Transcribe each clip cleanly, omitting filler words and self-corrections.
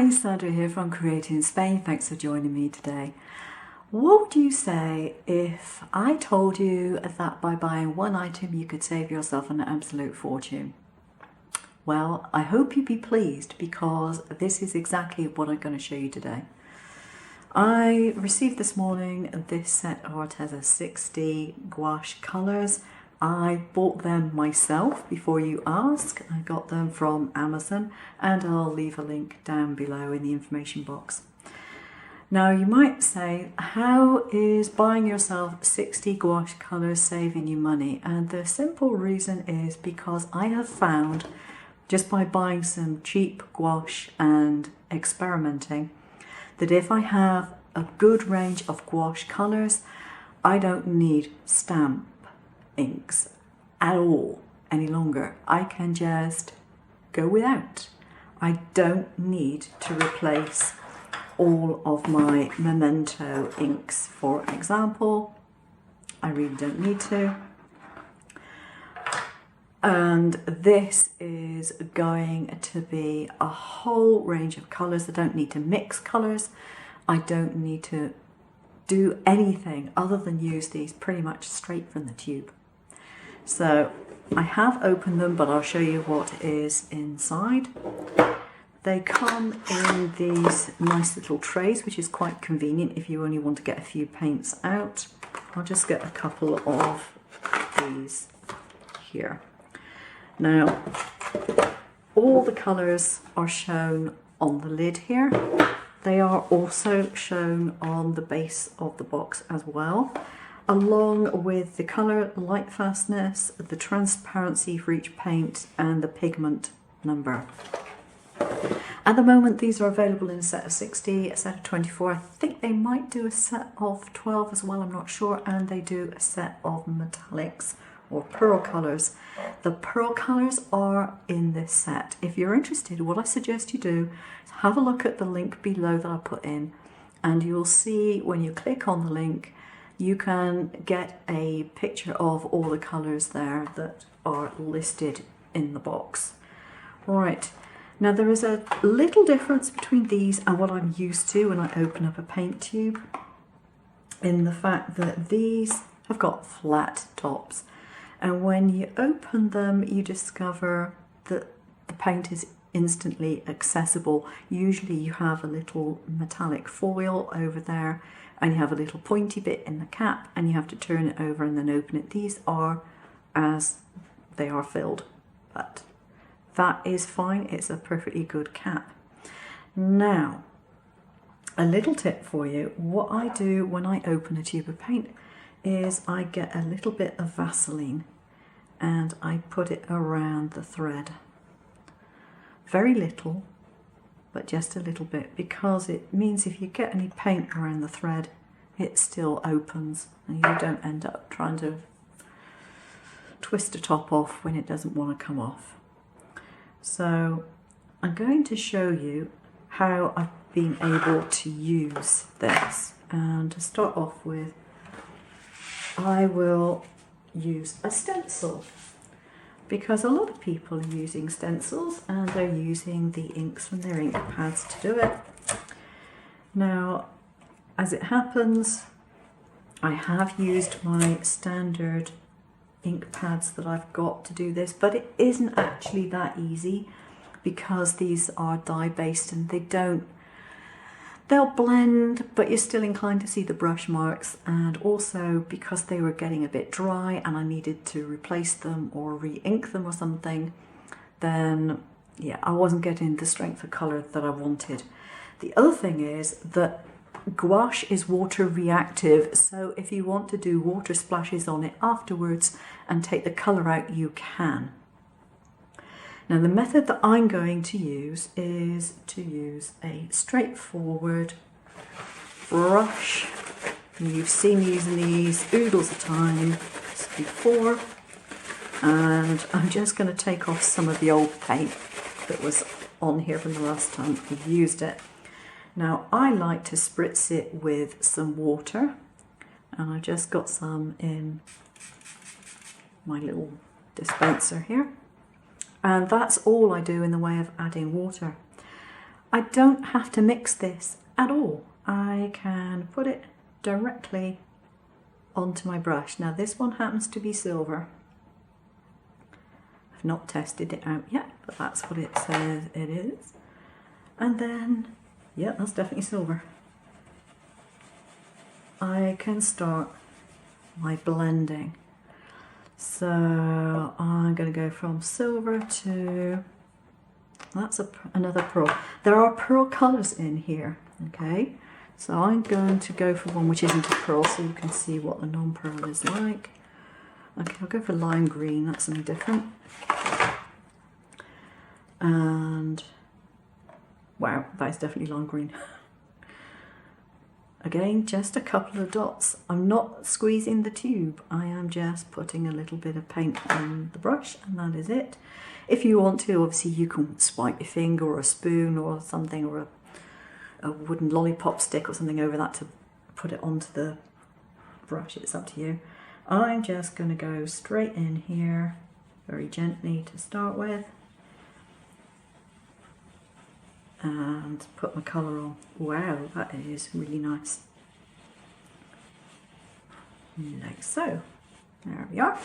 Hi, Sandra here from Createinspain. Thanks for joining me today. What would you say if I told you that by buying one item you could save yourself an absolute fortune? Well, I hope you'd be pleased because this is exactly what I'm going to show you today. I received this morning this set of Arteza 60 gouache colours. I bought them myself before you ask. I got them from Amazon and I'll leave a link down below in the information box. Now you might say, how is buying yourself 60 gouache colours saving you money? And the simple reason is because I have found, just by buying some cheap gouache and experimenting, that if I have a good range of gouache colours, I don't need stamp inks at all any longer. I can just go without. I don't need to replace all of my Memento inks, for example. I really don't need to. And this is going to be a whole range of colours. I don't need to mix colours. I don't need to do anything other than use these pretty much straight from the tube. So I have opened them, but I'll show you what is inside. They come in these nice little trays, which is quite convenient if you only want to get a few paints out. I'll just get a couple of these here. Now, all the colours are shown on the lid here. They are also shown on the base of the box as well, along with the colour, light fastness, the transparency for each paint and the pigment number. At the moment these are available in a set of 60, a set of 24, I think they might do a set of 12 as well, I'm not sure, and they do a set of metallics or pearl colours. The pearl colours are in this set. If you're interested, what I suggest you do is have a look at the link below that I put in, and you'll see when you click on the link you can get a picture of all the colours there that are listed in the box. Right, now there is a little difference between these and what I'm used to when I open up a paint tube, in the fact that these have got flat tops, and when you open them you discover that the paint is instantly accessible. Usually you have a little metallic foil over there and you have a little pointy bit in the cap and you have to turn it over and then open it. These are as they are filled, but that is fine. It's a perfectly good cap. Now, a little tip for you. What I do when I open a tube of paint is I get a little bit of Vaseline and I put it around the thread. Very little, but just a little bit, because it means if you get any paint around the thread, it still opens and you don't end up trying to twist the top off when it doesn't want to come off. So I'm going to show you how I've been able to use this. And to start off with, I will use a stencil, because a lot of people are using stencils and they're using the inks from their ink pads to do it. Now, as it happens, I have used my standard ink pads that I've got to do this, but it isn't actually that easy because these are dye based and they'll blend, but you're still inclined to see the brush marks, and also because they were getting a bit dry and I needed to replace them or re-ink them or something, then yeah, I wasn't getting the strength of colour that I wanted. The other thing is that gouache is water reactive, so if you want to do water splashes on it afterwards and take the colour out, you can. Now the method that I'm going to use is to use a straightforward brush. You've seen me using these oodles of times before, and I'm just going to take off some of the old paint that was on here from the last time we've used it. Now I like to spritz it with some water, and I've just got some in my little dispenser here. And that's all I do in the way of adding water. I don't have to mix this at all. I can put it directly onto my brush. Now this one happens to be silver. I've not tested it out yet, but that's what it says it is. And then, yeah, that's definitely silver. I can start my blending. So I'm going to go from silver to, that's another pearl. There are pearl colours in here, okay? So I'm going to go for one which isn't a pearl so you can see what the non-pearl is like. Okay, I'll go for lime green, that's something different. And wow, that is definitely lime green. Again, just a couple of dots. I'm not squeezing the tube, I am just putting a little bit of paint on the brush and that is it. If you want to, obviously you can swipe your finger or a spoon or something, or a wooden lollipop stick or something over that to put it onto the brush, it's up to you. I'm just going to go straight in here, very gently to start with. And put my colour on. Wow, that is really nice. Like so. There we are.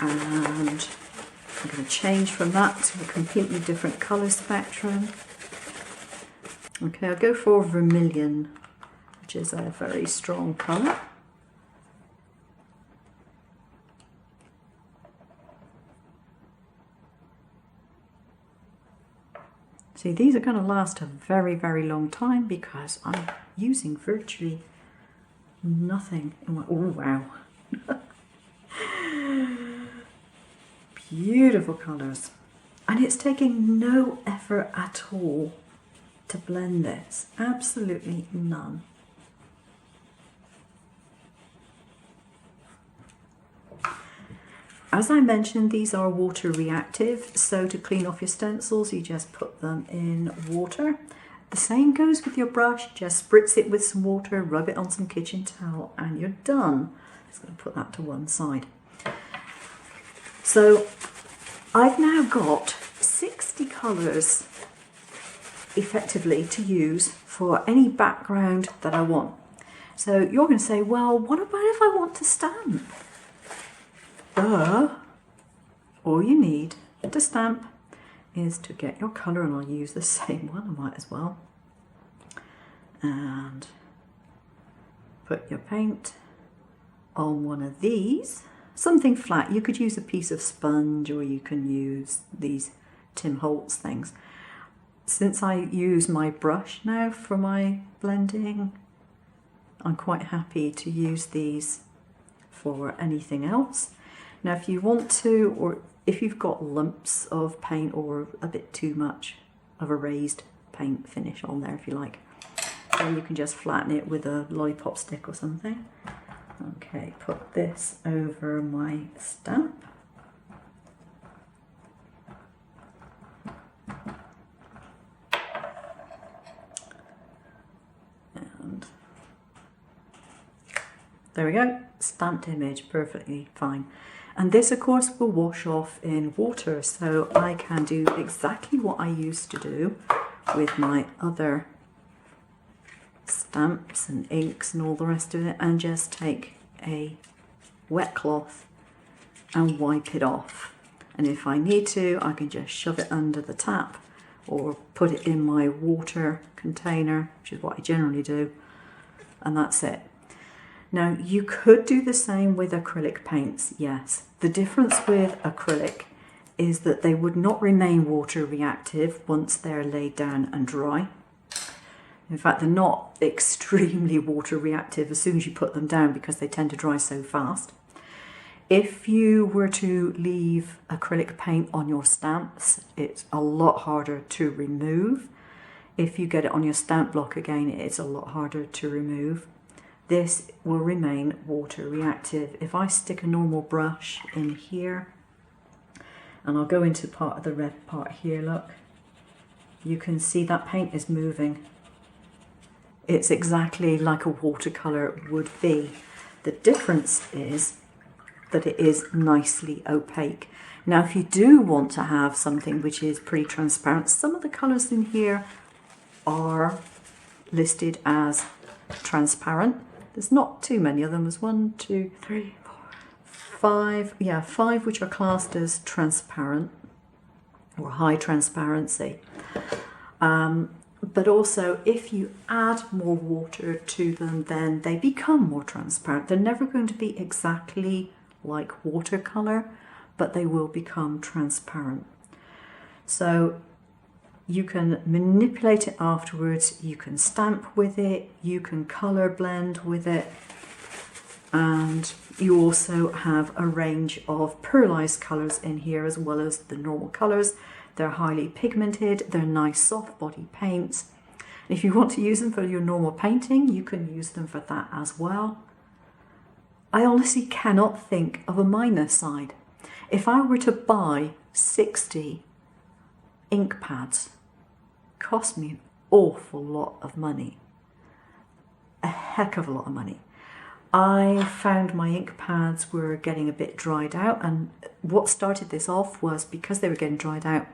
And I'm going to change from that to a completely different colour spectrum. Okay, I'll go for vermilion, which is a very strong colour. See, these are going to last a very, very long time because I'm using virtually nothing in my, oh wow. Beautiful colours. And it's taking no effort at all to blend this, absolutely none. As I mentioned, these are water reactive, so to clean off your stencils, you just put them in water. The same goes with your brush, just spritz it with some water, rub it on some kitchen towel, and you're done. I'm just going to put that to one side. So I've now got 60 colours effectively to use for any background that I want. So you're going to say, well, what about if I want to stamp? All you need to stamp is to get your colour, and I'll use the same one, I might as well, and put your paint on one of these, something flat. You could use a piece of sponge or you can use these Tim Holtz things. Since I use my brush now for my blending, I'm quite happy to use these for anything else. Now if you want to, or if you've got lumps of paint or a bit too much of a raised paint finish on there if you like, then you can just flatten it with a lollipop stick or something. Okay, put this over my stamp. And there we go, stamped image, perfectly fine. And this of course will wash off in water, so I can do exactly what I used to do with my other stamps and inks and all the rest of it, and just take a wet cloth and wipe it off. And if I need to, I can just shove it under the tap or put it in my water container, which is what I generally do, and that's it. Now you could do the same with acrylic paints, yes. The difference with acrylic is that they would not remain water reactive once they're laid down and dry. In fact, they're not extremely water reactive as soon as you put them down because they tend to dry so fast. If you were to leave acrylic paint on your stamps, it's a lot harder to remove. If you get it on your stamp block again, it's a lot harder to remove. This will remain water reactive. If I stick a normal brush in here, and I'll go into part of the red part here, look, you can see that paint is moving. It's exactly like a watercolour would be. The difference is that it is nicely opaque. Now if you do want to have something which is pretty transparent, some of the colours in here are listed as transparent. There's not too many of them. There's 1, 2, 3, 4, 5. Yeah, 5 which are classed as transparent or high transparency. But also, if you add more water to them, then they become more transparent. They're never going to be exactly like watercolor, but they will become transparent. So you can manipulate it afterwards, you can stamp with it, you can color blend with it, and you also have a range of pearlized colors in here as well as the normal colors. They're highly pigmented, they're nice soft body paints. If you want to use them for your normal painting, you can use them for that as well. I honestly cannot think of a minus side. If I were to buy 60 ink pads, it cost me an awful lot of money. A heck of a lot of money. I found my ink pads were getting a bit dried out, and what started this off was because they were getting dried out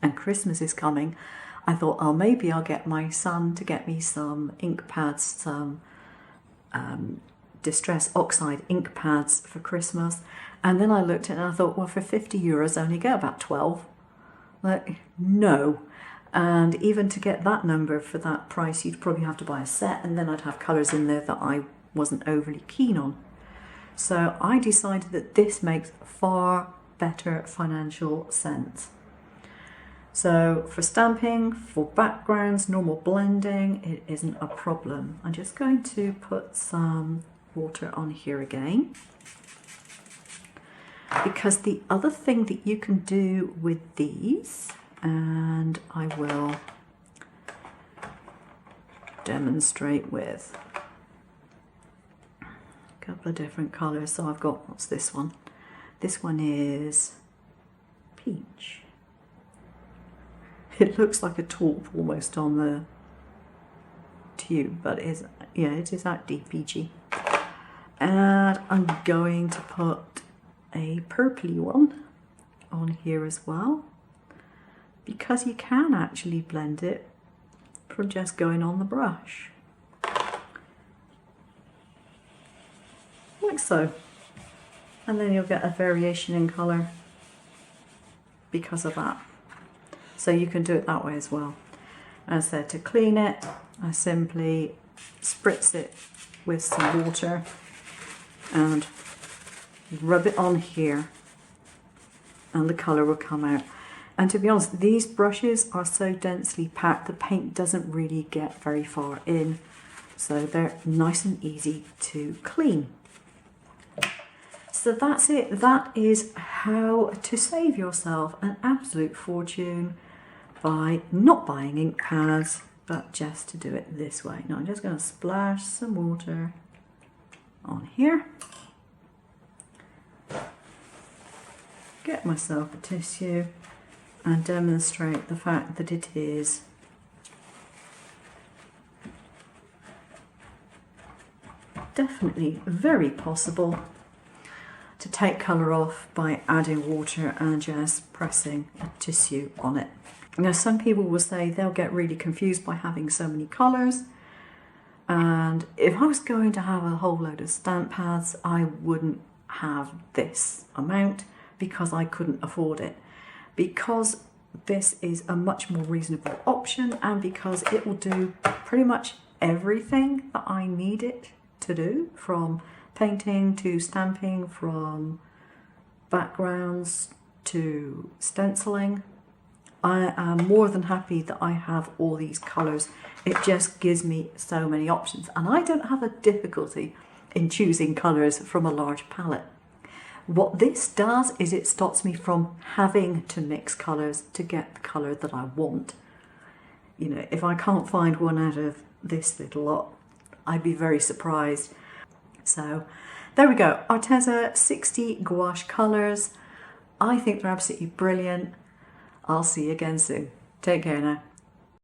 and Christmas is coming, I thought, oh, maybe I'll get my son to get me some ink pads, some Distress Oxide ink pads for Christmas. And then I looked at it and I thought, well, for €50 I only get about 12. Like, no. And even to get that number for that price, you'd probably have to buy a set, and then I'd have colours in there that I wasn't overly keen on. So I decided that this makes far better financial sense. So for stamping, for backgrounds, normal blending, it isn't a problem. I'm just going to put some water on here again, because the other thing that you can do with these, and I will demonstrate with a couple of different colours. So I've got, what's this one? This one is peach. It looks like a taupe almost on the tube, but it is, yeah, it is that deep peachy. And I'm going to put a purpley one on here as well, because you can actually blend it from just going on the brush. Like so. And then you'll get a variation in colour because of that. So you can do it that way as well. As I said, to clean it, I simply spritz it with some water and rub it on here, and the colour will come out. And to be honest, these brushes are so densely packed, the paint doesn't really get very far in, so they're nice and easy to clean. So that's it. That is how to save yourself an absolute fortune by not buying ink pads, but just to do it this way. Now I'm just going to splash some water on here, get myself a tissue, and demonstrate the fact that it is definitely very possible to take colour off by adding water and just pressing a tissue on it. Now, some people will say they'll get really confused by having so many colours, and if I was going to have a whole load of stamp pads, I wouldn't have this amount because I couldn't afford it. Because this is a much more reasonable option, and because it will do pretty much everything that I need it to do, from painting to stamping, from backgrounds to stenciling. I am more than happy that I have all these colours. It just gives me so many options, and I don't have a difficulty in choosing colours from a large palette. What this does is it stops me from having to mix colours to get the colour that I want. You know, if I can't find one out of this little lot, I'd be very surprised. So there we go, Arteza 60 gouache colours. I think they're absolutely brilliant. I'll see you again soon. Take care now.